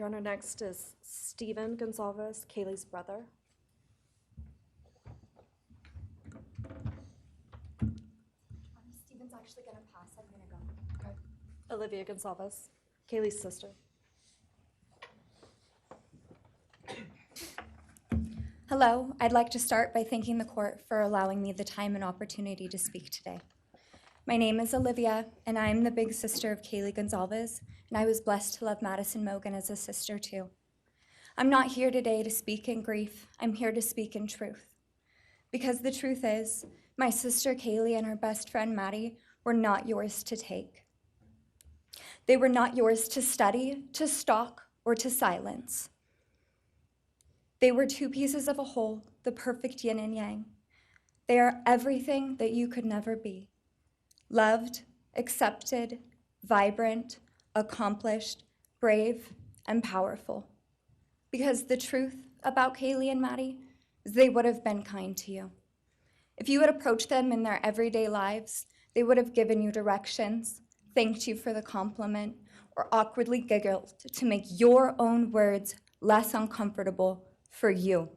Your Honor, next is Stephen Goncalves, Kaylee's brother. Stephen's actually gonna pass. I'm gonna go. Okay. Alivea Goncalves, Kaylee's sister. Hello, I'd like to start by thanking the court for allowing me the time and opportunity to speak today. My name is Alivea, and I'm the big sister of Kaylee Goncalves, and I was blessed to love Madison Mogen as a sister too. I'm not here today to speak in grief, I'm here to speak in truth. Because the truth is, my sister Kaylee and her best friend Maddie were not yours to take. They were not yours to study, to stalk, or to silence. They were two pieces of a whole, the perfect yin and yang. They are everything that you could never be. Loved, accepted, vibrant, accomplished, brave, and powerful. Because the truth about Kaylee and Maddie is they would have been kind to you. If you had approached them in their everyday lives, they would have given you directions, thanked you for the compliment, or awkwardly giggled to make your own words less uncomfortable for you.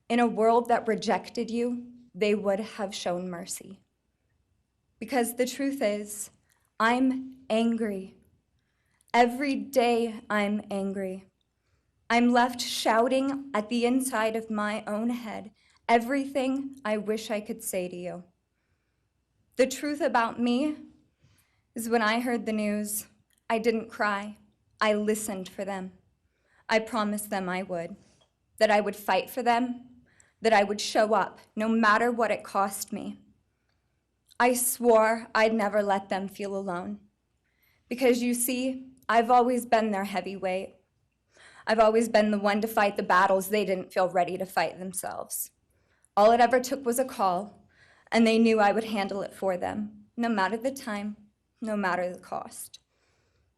In a world that rejected you, they would have shown mercy. Because the truth is, I'm angry. Every day I'm angry. I'm left shouting at the inside of my own head everything I wish I could say to you. The truth about me is when I heard the news, I didn't cry. I listened for them. I promised them I would, that I would fight for them, that I would show up no matter what it cost me. I swore I'd never let them feel alone. Because you see, I've always been their heavyweight. I've always been the one to fight the battles they didn't feel ready to fight themselves. All it ever took was a call, and they knew I would handle it for them, no matter the time, no matter the cost.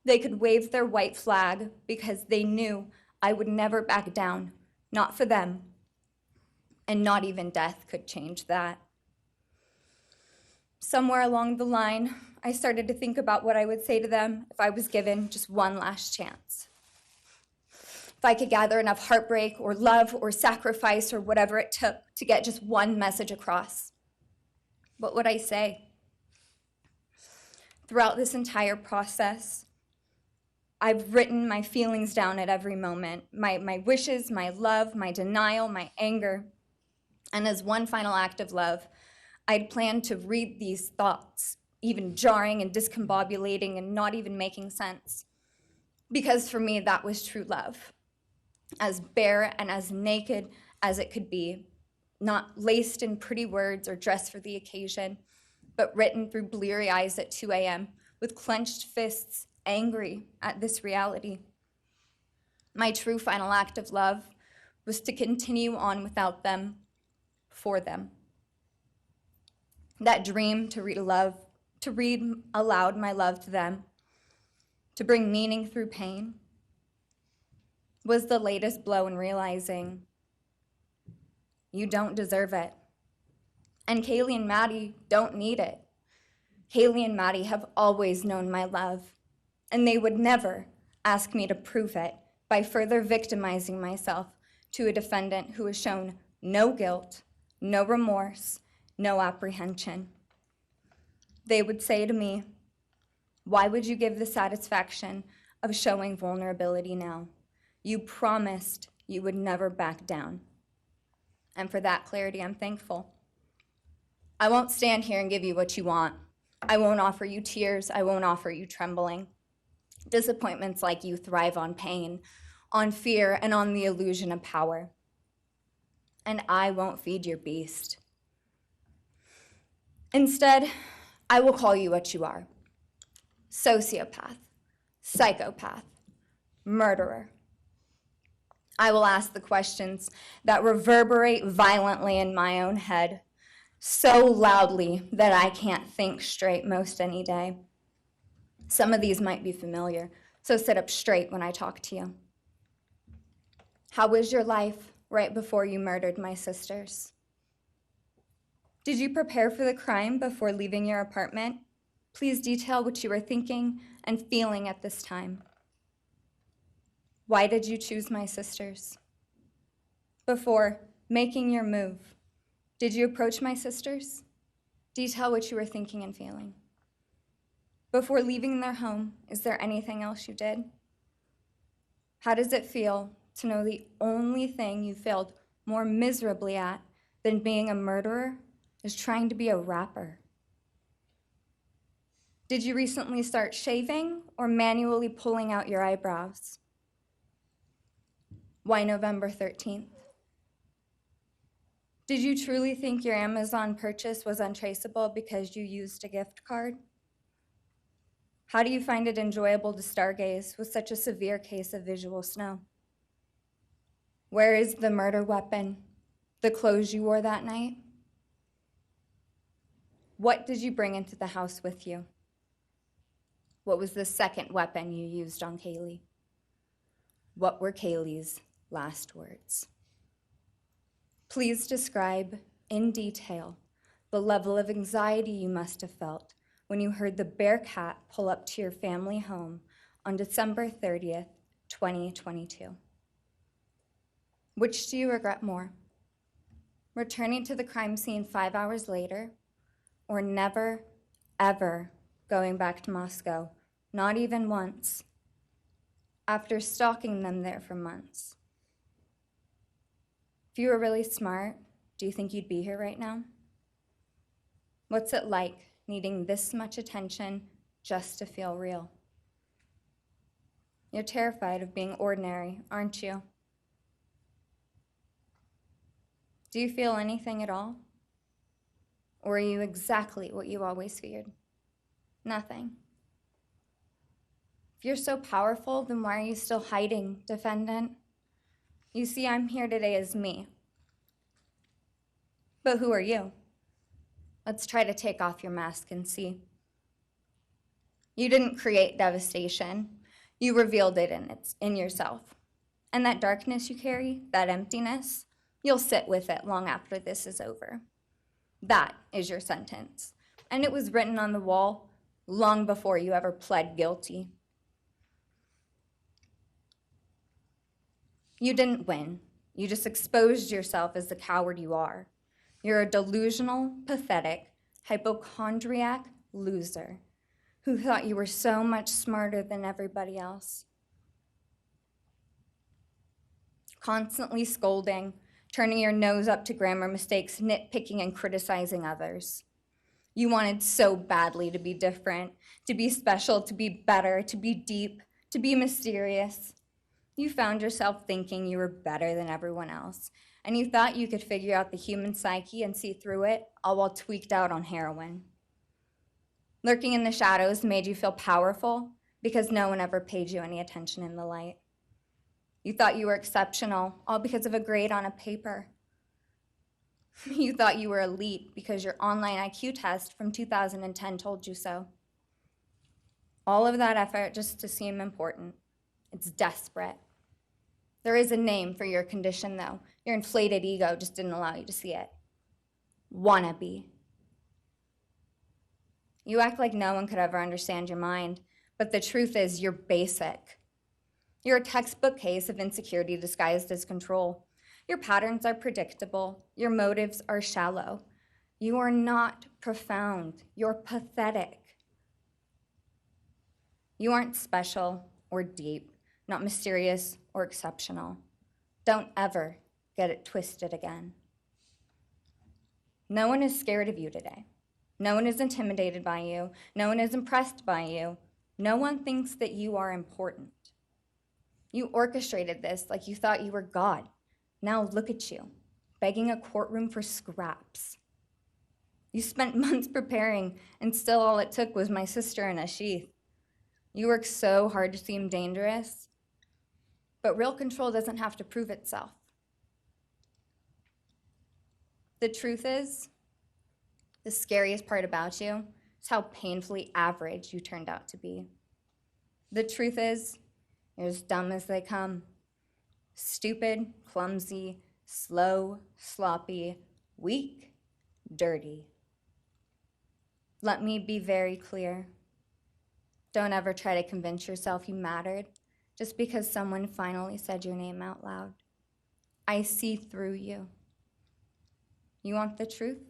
They could wave their white flag because they knew I would never back down, not for them, and not even death could change that. Somewhere along the line, I started to think about what I would say to them if I was given just one last chance. If I could gather enough heartbreak or love or sacrifice or whatever it took to get just one message across, what would I say? Throughout this entire process, I've written my feelings down at every moment, my wishes, my love, my denial, my anger. And as one final act of love, I'd planned to read these thoughts, even jarring and discombobulating and not even making sense. Because for me, that was true love. As bare and as naked as it could be, not laced in pretty words or dressed for the occasion, but written through bleary eyes at 2 a.m. with clenched fists, angry at this reality. My true final act of love was to continue on without them, for them. That dream to read aloud my love to them, to bring meaning through pain, was the latest blow in realizing you don't deserve it. And Kaylee and Maddie don't need it. Kaylee and Maddie have always known my love, and they would never ask me to prove it by further victimizing myself to a defendant who has shown no guilt, no remorse, no apprehension. They would say to me, "Why would you give the satisfaction of showing vulnerability now? You promised you would never back down." And for that clarity, I'm thankful. I won't stand here and give you what you want. I won't offer you tears. I won't offer you trembling. Disappointments like you thrive on pain, on fear, and on the illusion of power. And I won't feed your beast. Instead, I will call you what you are: sociopath, psychopath, murderer. I will ask the questions that reverberate violently in my own head, so loudly that I can't think straight most any day. Some of these might be familiar, so sit up straight when I talk to you. How was your life right before you murdered my sisters? Did you prepare for the crime before leaving your apartment? Please detail what you were thinking and feeling at this time. Why did you choose my sisters? Before making your move, did you approach my sisters? Detail what you were thinking and feeling. Before leaving their home, is there anything else you did? How does it feel to know the only thing you failed more miserably at than being a murderer is trying to be a rapper? Did you recently start shaving or manually pulling out your eyebrows? Why November 13th? Did you truly think your Amazon purchase was untraceable because you used a gift card? How do you find it enjoyable to stargaze with such a severe case of visual snow? Where is the murder weapon, the clothes you wore that night? What did you bring into the house with you? What was the second weapon you used on Kaylee? What were Kaylee's last words? Please describe in detail the level of anxiety you must have felt when you heard the Bearcat pull up to your family home on December 30th, 2022. Which do you regret more? Returning to the crime scene 5 hours later, or never, ever going back to Moscow, not even once, after stalking them there for months? If you were really smart, do you think you'd be here right now? What's it like needing this much attention just to feel real? You're terrified of being ordinary, aren't you? Do you feel anything at all? Or are you exactly what you always feared? Nothing. If you're so powerful, then why are you still hiding, defendant? You see, I'm here today as me. But who are you? Let's try to take off your mask and see. You didn't create devastation. You revealed it in yourself. And that darkness you carry, that emptiness, you'll sit with it long after this is over. That is your sentence. And it was written on the wall long before you ever pled guilty. You didn't win. You just exposed yourself as the coward you are. You're a delusional, pathetic, hypochondriac loser who thought you were so much smarter than everybody else. Constantly scolding, turning your nose up to grammar mistakes, nitpicking and criticizing others. You wanted so badly to be different, to be special, to be better, to be deep, to be mysterious. You found yourself thinking you were better than everyone else, and you thought you could figure out the human psyche and see through it, all while tweaked out on heroin. Lurking in the shadows made you feel powerful because no one ever paid you any attention in the light. You thought you were exceptional, all because of a grade on a paper. You thought you were elite because your online IQ test from 2010 told you so. All of that effort just to seem important. It's desperate. There is a name for your condition, though. Your inflated ego just didn't allow you to see it. Wannabe. You act like no one could ever understand your mind, but the truth is you're basic. You're a textbook case of insecurity disguised as control. Your patterns are predictable. Your motives are shallow. You are not profound. You're pathetic. You aren't special or deep, not mysterious or exceptional. Don't ever get it twisted again. No one is scared of you today. No one is intimidated by you. No one is impressed by you. No one thinks that you are important. You orchestrated this like you thought you were God. Now look at you, begging a courtroom for scraps. You spent months preparing, and still all it took was my sister in a sheath. You work so hard to seem dangerous, but real control doesn't have to prove itself. The truth is, the scariest part about you is how painfully average you turned out to be. The truth is, you're as dumb as they come. Stupid, clumsy, slow, sloppy, weak, dirty. Let me be very clear. Don't ever try to convince yourself you mattered. just because someone finally said your name out loud. I see through you. You want the truth?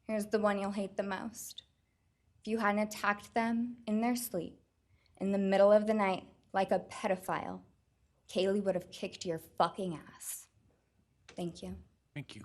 Here's the one you'll hate the most. If you hadn't attacked them in their sleep, in the middle of the night, like a pedophile, Kaylee would have kicked your fucking ass. Thank you. Thank you.